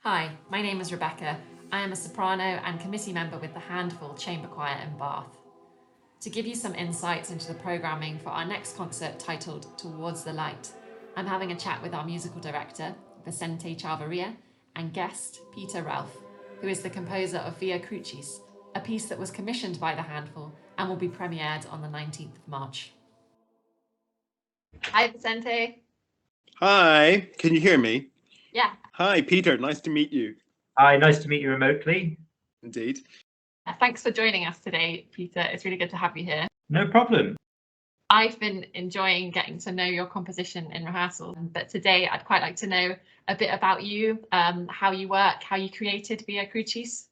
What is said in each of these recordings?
Hi, my name is Rebecca. I am a soprano and committee member with the Handful Chamber Choir in Bath. To give you some insights into the programming for our next concert titled Towards the Light, I'm having a chat with our musical director, Vicente Chavarría, and guest, Peter Relph, who is the composer of Via Crucis, a piece that was commissioned by the Handful and will be premiered on the 19th of March. Hi, Vicente. Hi, can you hear me? Yeah. Hi, Peter, nice to meet you. Hi, nice to meet you remotely. Indeed. Thanks for joining us today, Peter. It's really good to have you here. No problem. I've been enjoying getting to know your composition in rehearsal, but today I'd quite like to know a bit about you, how you work, how you created Via Crucis.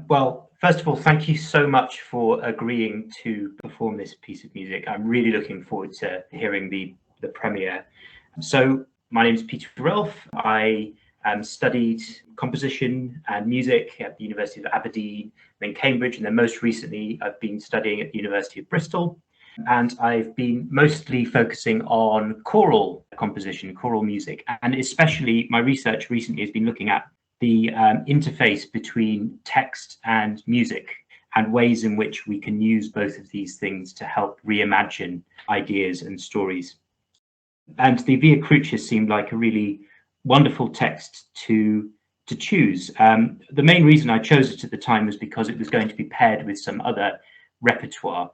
Well, first of all, thank you so much for agreeing to perform this piece of music. I'm really looking forward to hearing the premiere. So my name is Peter Relph. I studied composition and music at the University of Aberdeen, then Cambridge, and then most recently I've been studying at the University of Bristol. And I've been mostly focusing on choral composition, choral music, and especially my research recently has been looking at the interface between text and music and ways in which we can use both of these things to help reimagine ideas and stories. And the Via Crucis seemed like a really wonderful text to choose. The main reason I chose it at the time was because it was going to be paired with some other repertoire.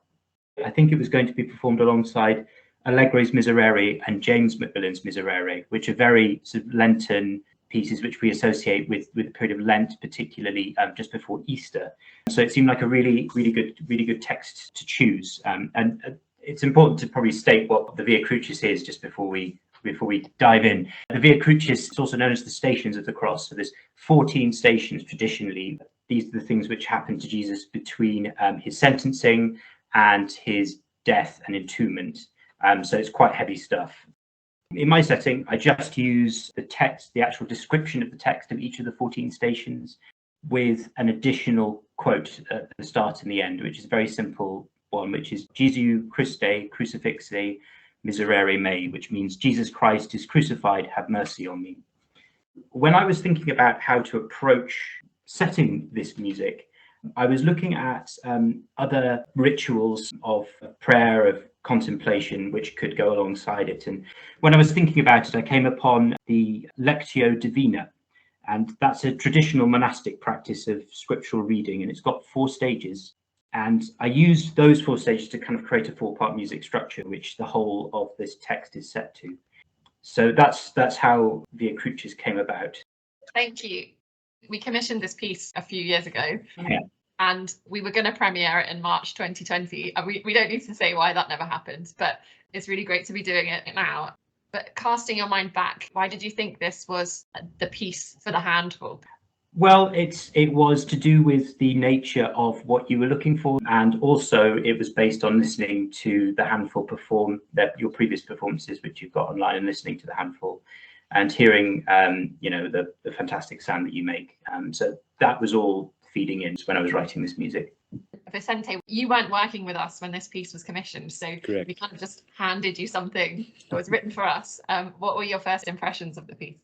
I think it was going to be performed alongside Allegri's Miserere and James Macmillan's Miserere, which are very sort of Lenten pieces which we associate with the period of Lent, particularly just before Easter. So it seemed like a really good text to choose. And it's important to probably state what the Via Crucis is just before we dive in. The Via Crucis is also known as the Stations of the Cross. So there's 14 stations traditionally. These are the things which happened to Jesus between his sentencing and his death and entombment. So it's quite heavy stuff. In my setting, I just use the text, the actual description of the text of each of the 14 stations with an additional quote at the start and the end, which is a very simple one, which is Jesu Christe crucifixe miserere mei, which means Jesus Christ is crucified, have mercy on me. When I was thinking about how to approach setting this music, I was looking at other rituals of prayer, of contemplation, which could go alongside it. And when I was thinking about it, I came upon the Lectio Divina. And that's a traditional monastic practice of scriptural reading, and it's got 4 stages. And I used those 4 stages to kind of create a 4-part music structure, which the whole of this text is set to. So that's how Via Crucis came about. Thank you. We commissioned this piece a few years ago. Yeah. And we were going to premiere it in March 2020. We don't need to say why that never happened, but it's really great to be doing it now. But casting your mind back, why did you think this was the piece for the Handful? Well, it was to do with the nature of what you were looking for, and also it was based on listening to the Handful perform your previous performances, which you've got online, and listening to the Handful and hearing the fantastic sound that you make. So that was all feeding in when I was writing this music. Vicente, you weren't working with us when this piece was commissioned, so Correct. We kind of just handed you something that was written for us. What were your first impressions of the piece?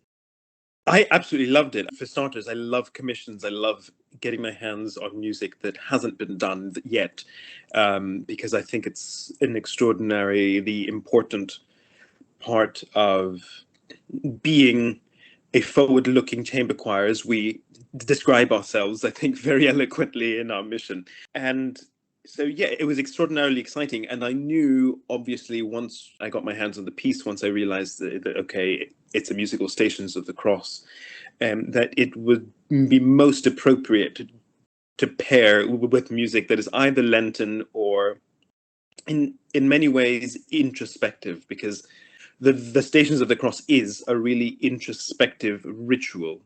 I absolutely loved it. For starters, I love commissions. I love getting my hands on music that hasn't been done yet, because I think it's an extraordinarily important part of being a forward-looking chamber choir, as we describe ourselves, I think, very eloquently in our mission. And so, yeah, it was extraordinarily exciting. And I knew, obviously, once I got my hands on the piece, once I realized that okay, it's a musical Stations of the Cross, that it would be most appropriate to pair with music that is either Lenten or, in many ways, introspective, because the Stations of the Cross is a really introspective ritual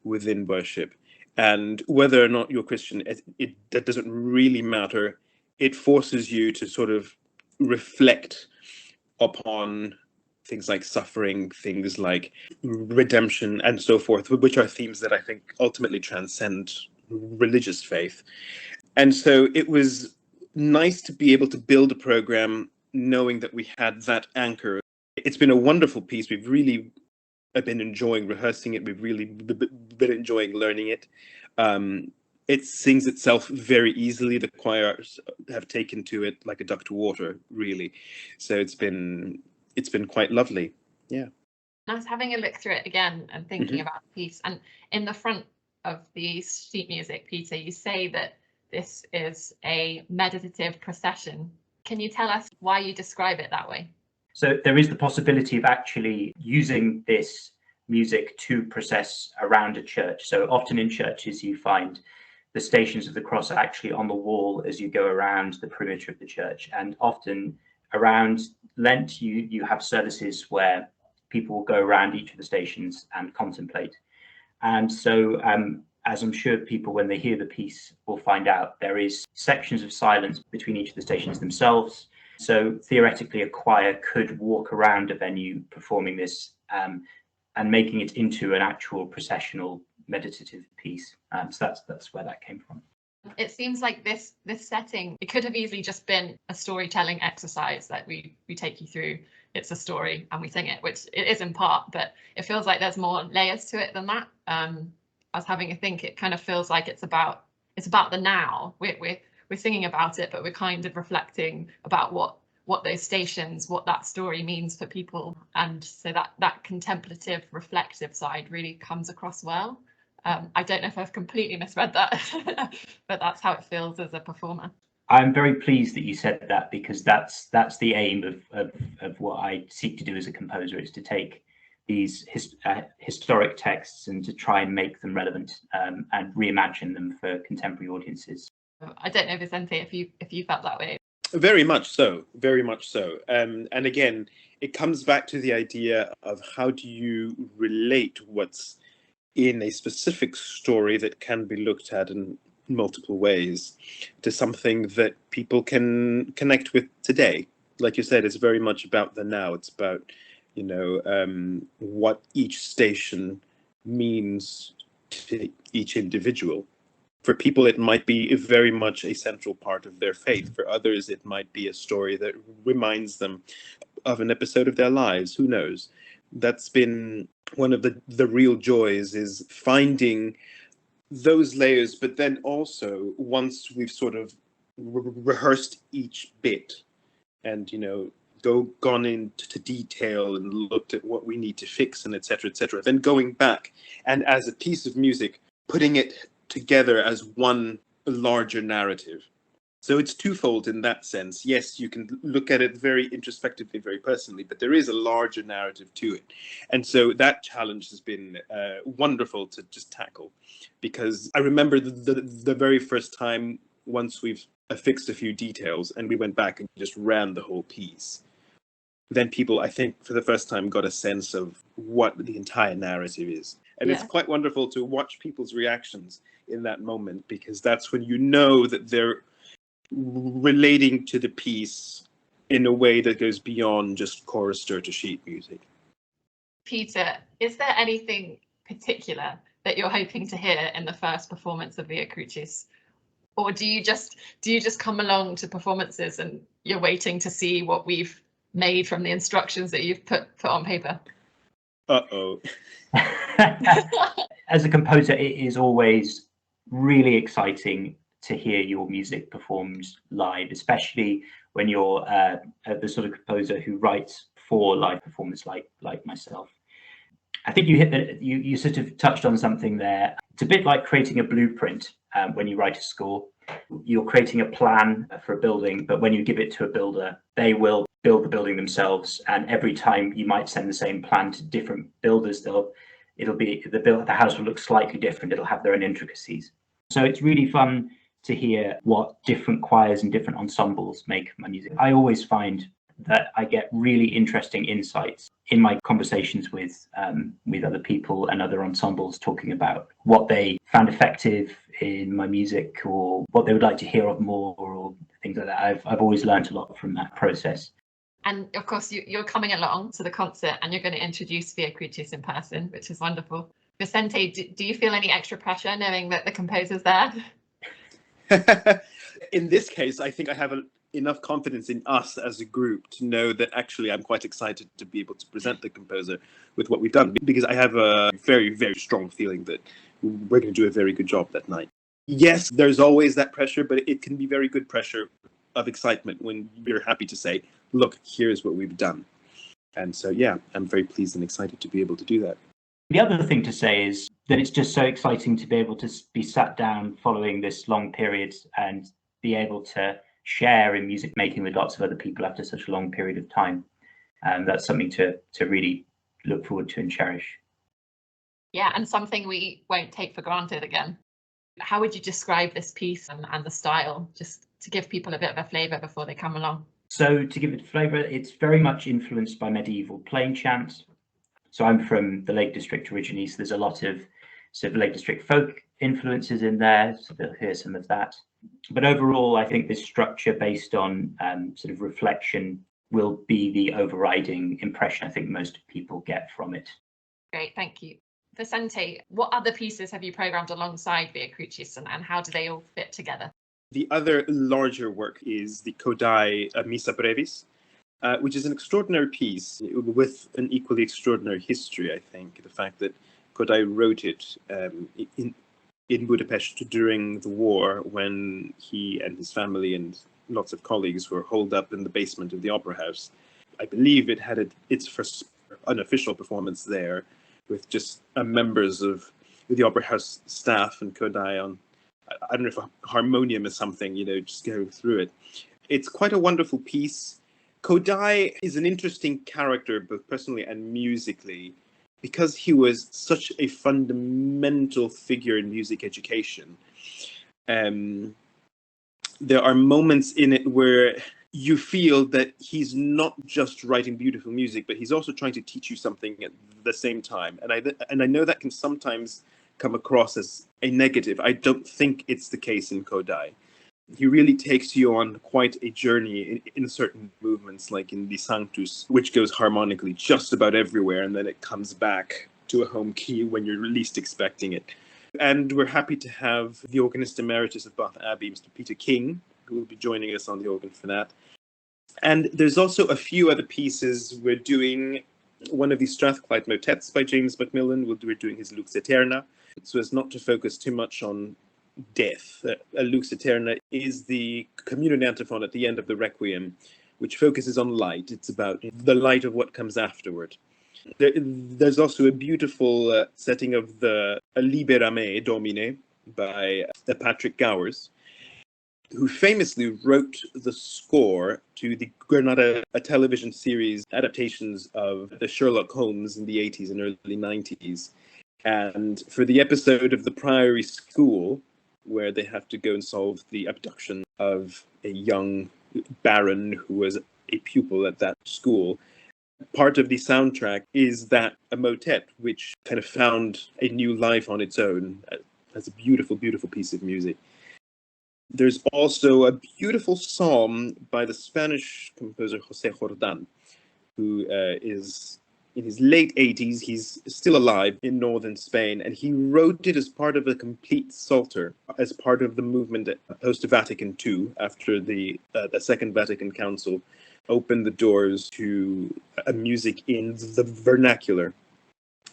within worship. And whether or not you're Christian, that doesn't really matter. It forces you to sort of reflect upon things like suffering, things like redemption, and so forth, which are themes that I think ultimately transcend religious faith. And so it was nice to be able to build a program knowing that we had that anchor. It's been a wonderful piece. We've really been enjoying rehearsing it. We've really been enjoying learning it. It sings itself very easily. The choirs have taken to it like a duck to water, really. So it's been quite lovely. Yeah. I was having a look through it again and thinking about the piece. And in the front of the sheet music, Peter, you say that this is a meditative procession. Can you tell us why you describe it that way? So there is the possibility of actually using this music to process around a church. So often in churches you find the Stations of the Cross are actually on the wall as you go around the perimeter of the church. And often around Lent you have services where people will go around each of the stations and contemplate. And so as I'm sure people, when they hear the piece, will find out, there is sections of silence between each of the stations themselves. So theoretically, a choir could walk around a venue performing this and making it into an actual processional meditative piece. So that's where that came from. It seems like this setting, it could have easily just been a storytelling exercise that we take you through. It's a story and we sing it, which it is in part, but it feels like there's more layers to it than that. I was having a think, it kind of feels like it's about the now. We're singing about it, but we're kind of reflecting about what those stations, what that story means for people. And so that contemplative, reflective side really comes across well. I don't know if I've completely misread that, but that's how it feels as a performer. I'm very pleased that you said that, because that's the aim of what I seek to do as a composer, is to take these historic texts and to try and make them relevant and reimagine them for contemporary audiences. I don't know, Vicente, if you felt that way. Very much so, very much so. And again, it comes back to the idea of how do you relate what's in a specific story that can be looked at in multiple ways to something that people can connect with today. Like you said, it's very much about the now. It's about, what each station means to each individual. For people, it might be very much a central part of their faith. For others, it might be a story that reminds them of an episode of their lives. Who knows? That's been one of the real joys, is finding those layers, but then also once we've sort of rehearsed each bit and gone into detail and looked at what we need to fix and etc., then going back and as a piece of music putting it together as one larger narrative. So it's twofold in that sense. Yes, you can look at it very introspectively, very personally, but there is a larger narrative to it. And so that challenge has been wonderful to just tackle, because I remember the very first time, once we've fixed a few details and we went back and just ran the whole piece, then people, I think, for the first time got a sense of what the entire narrative is. And It's quite wonderful to watch people's reactions in that moment, because that's when you know that they're relating to the piece in a way that goes beyond just chorister to sheet music. Peter, is there anything particular that you're hoping to hear in the first performance of Via Crucis? Or do you just come along to performances and you're waiting to see what we've made from the instructions that you've put on paper? Uh-oh. As a composer, it is always really exciting to hear your music performed live, especially when you're the sort of composer who writes for live performance, like myself. I think you sort of touched on something there. It's a bit like creating a blueprint when you write a score. You're creating a plan for a building, but when you give it to a builder, they will build the building themselves. And every time you might send the same plan to different builders, the house will look slightly different. It'll have their own intricacies. So it's really fun to hear what different choirs and different ensembles make of my music. I always find that I get really interesting insights in my conversations with other people and other ensembles, talking about what they found effective in my music or what they would like to hear of more, or things like that. I've always learned a lot from that process. And of course, you're coming along to the concert and you're going to introduce Via Crucis in person, which is wonderful. Vicente, do you feel any extra pressure knowing that the composer's there? In this case, I think I have enough confidence in us as a group to know that actually I'm quite excited to be able to present the composer with what we've done, because I have a very, very strong feeling that we're going to do a very good job that night. Yes, there's always that pressure, but it can be very good pressure of excitement when you're happy to say, look, here's what we've done. And so, yeah, I'm very pleased and excited to be able to do that. The other thing to say is that it's just so exciting to be able to be sat down following this long period and be able to share in music making with lots of other people after such a long period of time. And that's something to really look forward to and cherish. Yeah, and something we won't take for granted again. How would you describe this piece and the style, just to give people a bit of a flavour before they come along? So to give it flavour, it's very much influenced by medieval plain chant. So I'm from the Lake District originally, so there's a lot of sort of Lake District folk influences in there, so they'll hear some of that. But overall, I think this structure based on sort of reflection will be the overriding impression I think most people get from it. Great, thank you. Vicente, what other pieces have you programmed alongside Via Crucis, and how do they all fit together? The other larger work is the Kodai Missa Brevis, which is an extraordinary piece with an equally extraordinary history, I think. The fact that Kodai wrote it in Budapest during the war, when he and his family and lots of colleagues were holed up in the basement of the Opera House. I believe it had its first unofficial performance there, with just members of the Opera House staff and Kodai on, I don't know if a harmonium is something, just going through it. It's quite a wonderful piece. Kodai is an interesting character, both personally and musically, because he was such a fundamental figure in music education. There are moments in it where you feel that he's not just writing beautiful music, but he's also trying to teach you something at the same time. And I know that can sometimes come across as a negative. I don't think it's the case in Kodai. He really takes you on quite a journey in certain movements, like in the Sanctus, which goes harmonically just about everywhere, and then it comes back to a home key when you're least expecting it. And we're happy to have the organist emeritus of Bath Abbey, Mr. Peter King, who will be joining us on the organ for that. And there's also a few other pieces. We're doing one of the Strathclyde motets by James Macmillan. We're doing his Lux Aeterna, so as not to focus too much on death. A Lux Aeterna is the communion antiphon at the end of the Requiem, which focuses on light. It's about the light of what comes afterward. There's also a beautiful setting of the Libera Me, Domine, by Patrick Gowers, who famously wrote the score to the Granada television series adaptations of the Sherlock Holmes in the 80s and early 90s. And for the episode of the Priory School, where they have to go and solve the abduction of a young baron who was a pupil at that school, part of the soundtrack is that a motet, which kind of found a new life on its own as a beautiful, beautiful piece of music. There's also a beautiful psalm by the Spanish composer José Jordán, who is in his late 80s. He's still alive in northern Spain, and he wrote it as part of a complete psalter, as part of the movement post-Vatican II, after the Second Vatican Council opened the doors to music in the vernacular.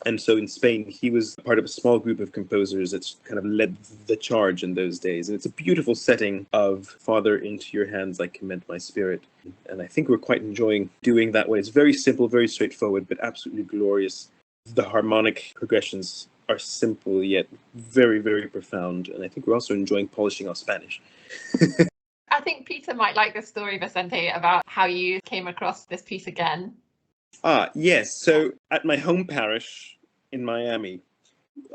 And so in Spain, he was part of a small group of composers that kind of led the charge in those days. And it's a beautiful setting of Father, into your hands I commend my spirit. And I think we're quite enjoying doing that way. It's very simple, very straightforward, but absolutely glorious. The harmonic progressions are simple, yet very, very profound. And I think we're also enjoying polishing our Spanish. I think Peter might like this story, Vicente, about how you came across this piece again. Yes. So at my home parish in Miami,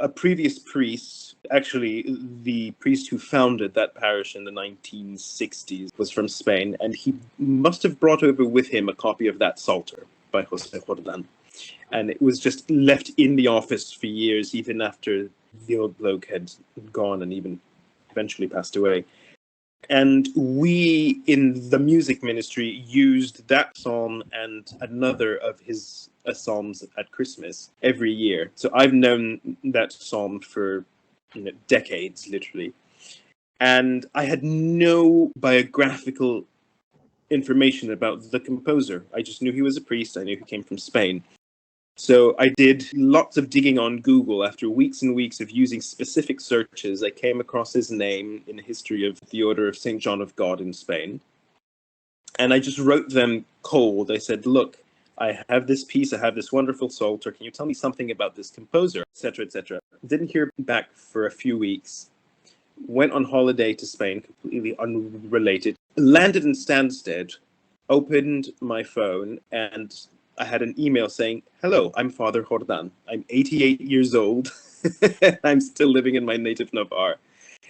a previous priest, actually the priest who founded that parish in the 1960s, was from Spain, and he must have brought over with him a copy of that Psalter by José Jordán. And it was just left in the office for years, even after the old bloke had gone and even eventually passed away. And we, in the music ministry, used that psalm and another of his psalms at Christmas every year. So I've known that psalm for decades, literally. And I had no biographical information about the composer. I just knew he was a priest. I knew he came from Spain. So I did lots of digging on Google. After weeks and weeks of using specific searches, I came across his name in the history of the Order of St. John of God in Spain. And I just wrote them cold. I said, look, I have this piece, I have this wonderful psalter. Can you tell me something about this composer, etc., etc.? Didn't hear back for a few weeks. Went on holiday to Spain, completely unrelated. Landed in Stansted, opened my phone, and I had an email saying, hello, I'm Father Jordan. I'm 88 years old. I'm still living in my native Navarre.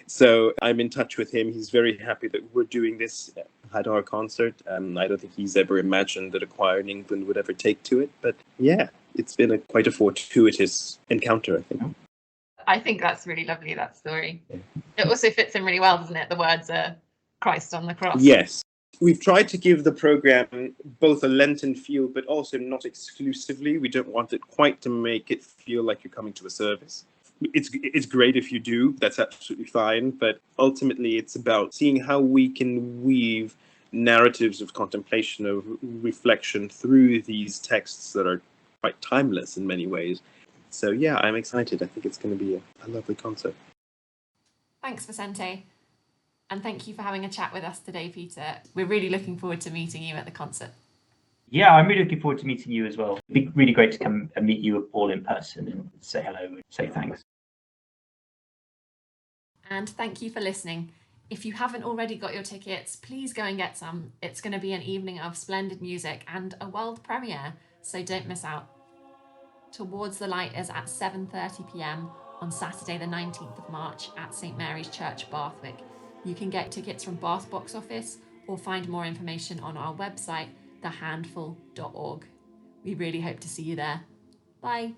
So I'm in touch with him. He's very happy that we're doing this at our concert. I don't think he's ever imagined that a choir in England would ever take to it. But yeah, it's been quite a fortuitous encounter, I think. I think that's really lovely, that story. It also fits in really well, doesn't it? The words are Christ on the cross. Yes. We've tried to give the program both a Lenten feel, but also not exclusively. We don't want it quite to make it feel like you're coming to a service. It's great if you do, that's absolutely fine, but ultimately it's about seeing how we can weave narratives of contemplation, of reflection through these texts that are quite timeless in many ways. So yeah, I'm excited. I think it's going to be a lovely concert. Thanks, Vicente. And thank you for having a chat with us today, Peter. We're really looking forward to meeting you at the concert. Yeah, I'm really looking forward to meeting you as well. It'd be really great to come and meet you all in person and say hello and say thanks. And thank you for listening. If you haven't already got your tickets, please go and get some. It's going to be an evening of splendid music and a world premiere, so don't miss out. Towards the Light is at 7:30 p.m. on Saturday the 19th of March at St Mary's Church, Bathwick. You can get tickets from Bath box office or find more information on our website, thehandful.org. We really hope to see you there. Bye.